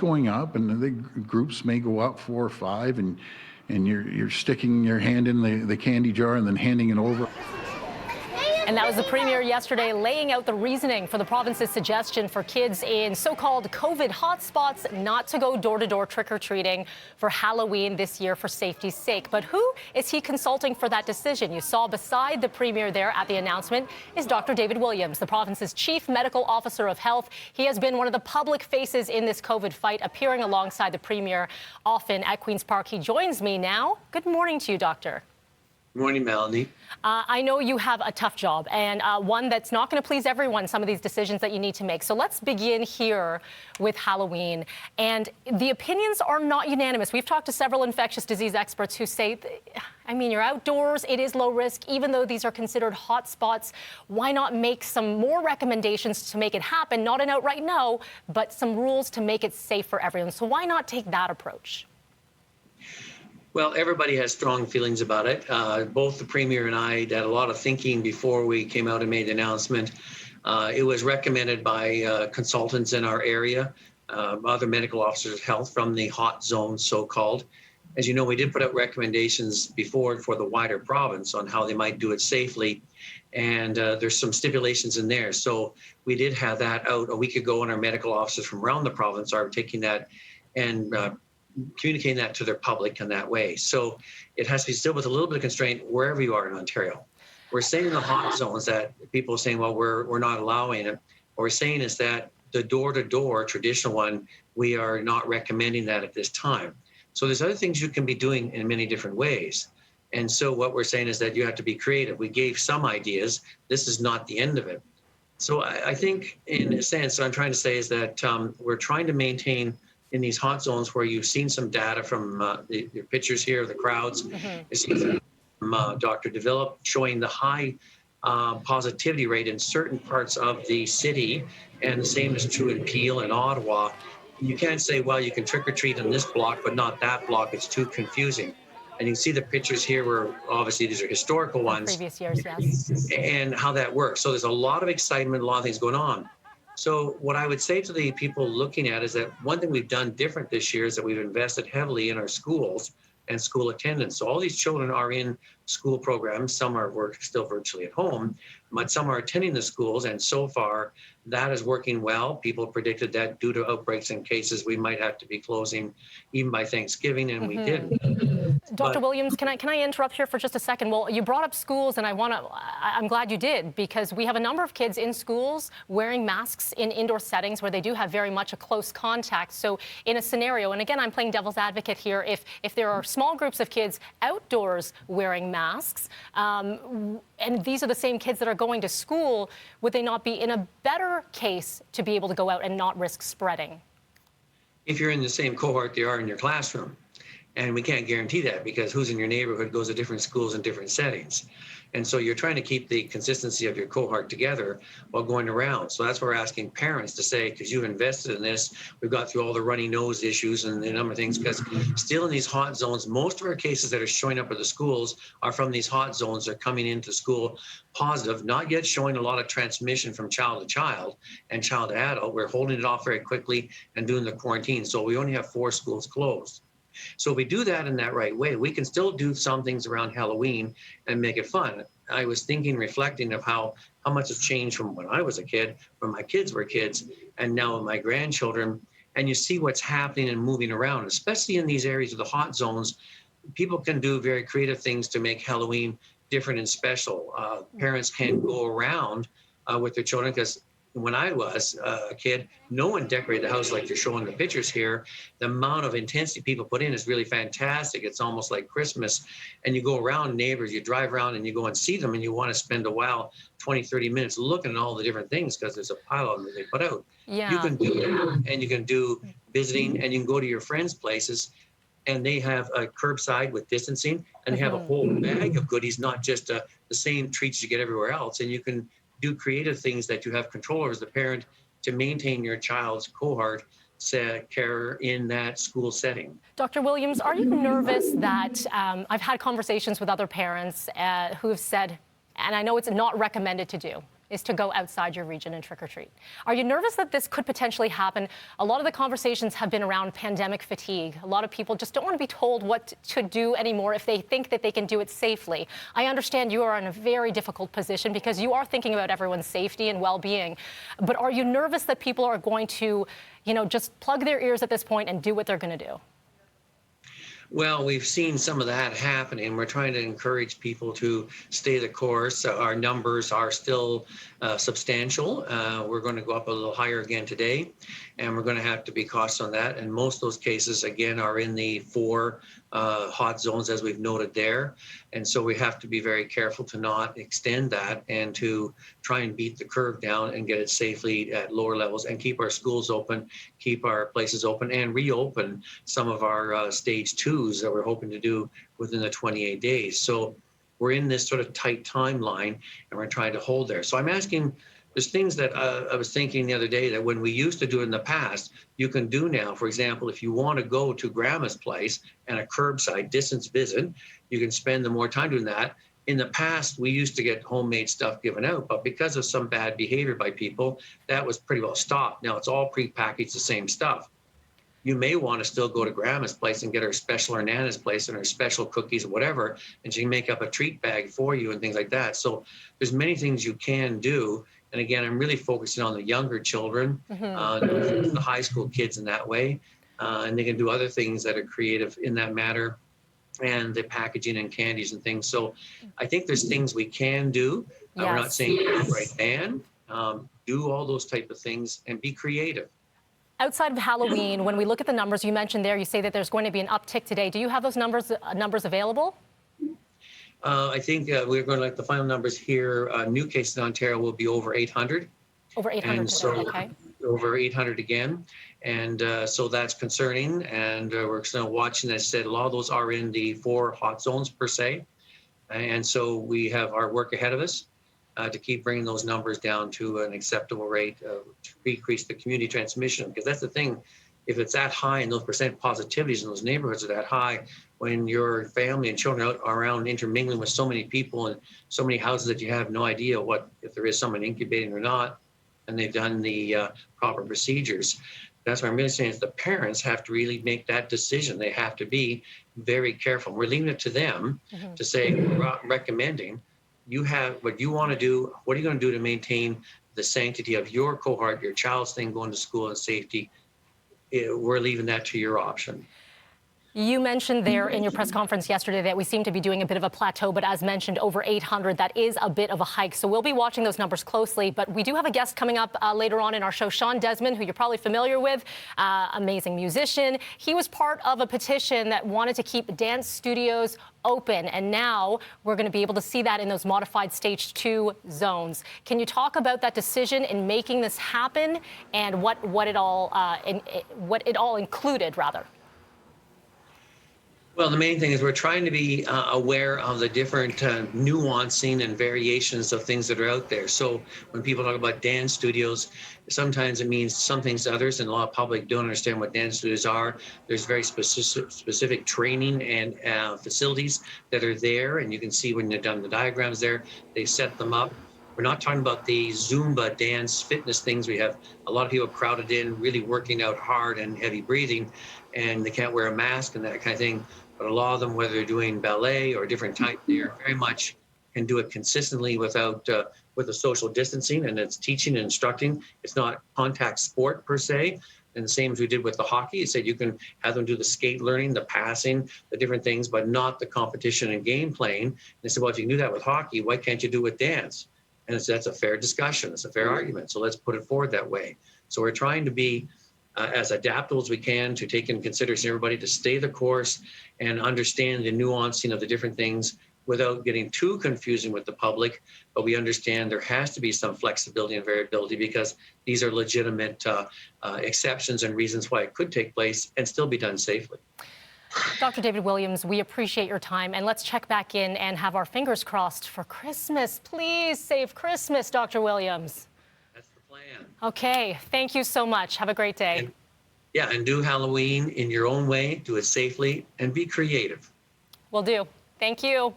going up, and the groups may go up 4 or 5, and you're sticking your hand in the candy jar and then handing it over. And that was the Premier yesterday laying out the reasoning for the province's suggestion for kids in so-called COVID hotspots not to go door-to-door trick-or-treating for Halloween this year for safety's sake. But who is he consulting for that decision? You saw beside the Premier there at the announcement is Dr. David Williams, the province's Chief Medical Officer of Health. He has been one of the public faces in this COVID fight, appearing alongside the Premier often at Queen's Park. He joins me now. Good morning to you, Doctor. Good morning, Melanie. I know you have a tough job and one that's not going to please everyone, some of these decisions that you need to make. So let's begin here with Halloween. And the opinions are not unanimous. We've talked to several infectious disease experts who say, I mean, you're outdoors, it is low risk, even though these are considered hot spots. Why not make some more recommendations to make it happen? Not an outright no, but some rules to make it safe for everyone. So why not take that approach? Well, everybody has strong feelings about it. Both the Premier and I did a lot of thinking before we came out and made the announcement. It was recommended by consultants in our area, other medical officers of health from the hot zone, so-called. As you know, we did put out recommendations before for the wider province on how they might do it safely. And there's some stipulations in there. So we did have that out a week ago, and our medical officers from around the province are taking that and communicating that to their public in that way. So it has to be still with a little bit of constraint wherever you are in Ontario. We're saying in the hot zones that people are saying, well, we're not allowing it. What we're saying is that the door-to-door traditional one, we are not recommending that at this time. So there's other things you can be doing in many different ways. And so what we're saying is that you have to be creative. We gave some ideas. This is not the end of it. So I think in a sense, what I'm trying to say is that we're trying to maintain in these hot zones where you've seen some data from your pictures here of the crowds. You see from Dr. DeVillip showing the high positivity rate in certain parts of the city, and the same is true in Peel and Ottawa. You can't say, well, you can trick or treat in this block, but not that block. It's too confusing. And you can see the pictures here where obviously these are historical ones. Previous years, yes. And how that works. So there's a lot of excitement, a lot of things going on. So what I would say to the people looking at is that one thing we've done different this year is that we've invested heavily in our schools and school attendance. So all these children are in school programs. Some are still virtually at home, but some are attending the schools. And so far, that is working well. People predicted that due to outbreaks and cases, we might have to be closing even by Thanksgiving, and we didn't. Dr. Williams, can I interrupt here for just a second? Well, you brought up schools, and I'm glad you did, because we have a number of kids in schools wearing masks in indoor settings where they do have very much a close contact. So in a scenario, and again, I'm playing devil's advocate here, if there are small groups of kids outdoors wearing masks, and these are the same kids that are going to school, would they not be in a better case to be able to go out and not risk spreading? If you're in the same cohort they are in your classroom. And we can't guarantee that because who's in your neighborhood goes to different schools in different settings. And so you're trying to keep the consistency of your cohort together while going around. So that's why we're asking parents to say, because you've invested in this, we've got through all the runny nose issues and a number of things, because still in these hot zones, most of our cases that are showing up at the schools are from these hot zones. They're coming into school positive, not yet showing a lot of transmission from child to child and child to adult. We're holding it off very quickly and doing the quarantine. So we only have 4 schools closed. So if we do that in that right way, we can still do some things around Halloween and make it fun. I was thinking, reflecting of how much has changed from when I was a kid, when my kids were kids, and now with my grandchildren. And you see what's happening and moving around, especially in these areas of the hot zones. People can do very creative things to make Halloween different and special. Parents can go around with their children, because when I was a kid, no one decorated the house like they're showing the pictures here. The amount of intensity people put in is really fantastic. It's almost like Christmas. And you go around neighbors, you drive around and you go and see them, and you want to spend a while, 20, 30 minutes looking at all the different things, because there's a pile of them that they put out. Yeah. You can do that, and you can do visiting, and you can go to your friends' places, and they have a curbside with distancing, and they have a whole bag of goodies, not just the same treats you get everywhere else. And you can do creative things that you have control over as the parent to maintain your child's cohort care in that school setting. Dr. Williams, are you nervous that I've had conversations with other parents who have said, and I know it's not recommended to do, is to go outside your region and trick or treat. Are you nervous that this could potentially happen? A lot of the conversations have been around pandemic fatigue. A lot of people just don't want to be told what to do anymore if they think that they can do it safely. I understand you are in a very difficult position because you are thinking about everyone's safety and well-being. But are you nervous that people are going to, just plug their ears at this point and do what they're going to do? Well, we've seen some of that happening. We're trying to encourage people to stay the course. Our numbers are still substantial. We're going to go up a little higher again today, and we're going to have to be cautious on that. And most of those cases, again, are in the 4 hot zones, as we've noted there. And so we have to be very careful to not extend that and to try and beat the curve down and get it safely at lower levels and keep our schools open, keep our places open, and reopen some of our stage 2s that we're hoping to do within the 28 days. So we're in this sort of tight timeline, and we're trying to hold there. So I'm asking, there's things that I was thinking the other day that when we used to do it in the past, you can do now. For example, if you want to go to grandma's place and a curbside distance visit, you can spend the more time doing that. In the past, we used to get homemade stuff given out, but because of some bad behavior by people, that was pretty well stopped. Now it's all prepackaged, the same stuff. You may want to still go to grandma's place and get her special, or nana's place, and her special cookies or whatever, and she can make up a treat bag for you and things like that. So there's many things you can do. And again, I'm really focusing on the younger children, the high school kids in that way. And they can do other things that are creative in that matter, and the packaging and candies and things. So I think there's things we can do. We're not saying right ban, do all those type of things and be creative. Outside of Halloween, when we look at the numbers you mentioned there, you say that there's going to be an uptick today. Do you have those numbers available? I think we're going to let the final numbers here. New cases in Ontario will be over 800. Over 800 and today, so okay. Over 800 again. And so that's concerning. And we're still watching, as I said, a lot of those are in the 4 hot zones per se. And so we have our work ahead of us to keep bringing those numbers down to an acceptable rate to decrease the community transmission. Because that's the thing, if it's that high and those percent positivities in those neighborhoods are that high, when your family and children are out around intermingling with so many people and so many houses that you have no idea what, if there is someone incubating or not, and they've done the proper procedures. That's what I'm really saying is the parents have to really make that decision. They have to be very careful. We're leaving it to them to say, we're recommending, you have what you want to do. What are you going to do to maintain the sanctity of your cohort, your child's thing, going to school and safety? We're leaving that to your option. You mentioned there in your press conference yesterday that we seem to be doing a bit of a plateau, but as mentioned, over 800, that is a bit of a hike. So we'll be watching those numbers closely. But we do have a guest coming up later on in our show, Sean Desmond, who you're probably familiar with, amazing musician. He was part of a petition that wanted to keep dance studios open, and now we're going to be able to see that in those modified stage 2 zones. Can you talk about that decision in making this happen and what it all included, rather? Well, the main thing is we're trying to be aware of the different nuancing and variations of things that are out there. So when people talk about dance studios, sometimes it means some things to others, and a lot of public don't understand what dance studios are. There's very specific training and facilities that are there, and you can see when they've done the diagrams there, they set them up. We're not talking about the Zumba dance fitness things. We have a lot of people crowded in, really working out hard and heavy breathing, and they can't wear a mask and that kind of thing. But a lot of them, whether they're doing ballet or different type, they're very much can do it consistently without with the social distancing, and it's teaching and instructing. It's not contact sport per se. And the same as we did with the hockey, it said you can have them do the skate learning, the passing, the different things, but not the competition and game playing. And they said, well, if you can do that with hockey, why can't you do it with dance? And it's, that's a fair discussion. It's a fair argument. So let's put it forward that way. So we're trying to be as adaptable as we can to take into consideration everybody to stay the course and understand the nuancing of the different things without getting too confusing with the public. But we understand there has to be some flexibility and variability because these are legitimate exceptions and reasons why it could take place and still be done safely. Dr. David Williams, we appreciate your time, and let's check back in and have our fingers crossed for Christmas. Please save Christmas, Dr. Williams. That's the plan. Okay, thank you so much. Have a great day. And do Halloween in your own way, do it safely, and be creative. Will do. Thank you.